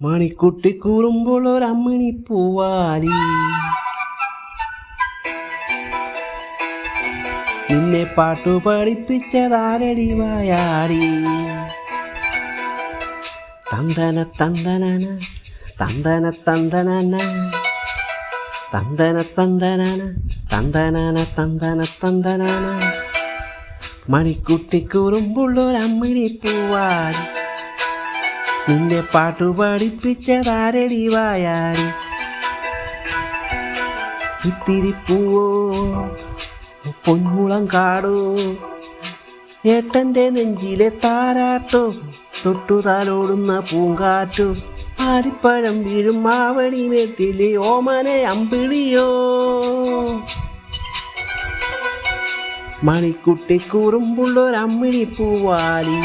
മണിക്കുട്ടി കൂറുമ്പോൾ ഒരമ്മിണി പൂവാലി, നിന്നെ പാട്ടു പഠിപ്പിച്ചതാരടി വായാടി. തന്തന തന്തനന തന്തന തന്തനന തന്തന തന്തനന തന്തനന തന്തന തന്തനന. മണിക്കുട്ടി കൂറുമ്പോൾ ഒരമ്മിണി പൂവാലി, നിന്നെ പാട്ടു പഠിപ്പിച്ചതാരടി വായാടി. ഇത്തിരി പൂവോ പൊന്മുളം കാടോ, ഏട്ടൻ്റെ നെഞ്ചിലെ താരാട്ടോ, തൊട്ടുതാലോടുന്ന പൂങ്കാറ്റോ, ആരിപ്പഴം വീഴും മാവണി മേത്തിലെ ഓമനെ അമ്പിളിയോ. മണിക്കുട്ടി കൂറുമ്പോൾ ഒരമ്മിണി പൂവാലി.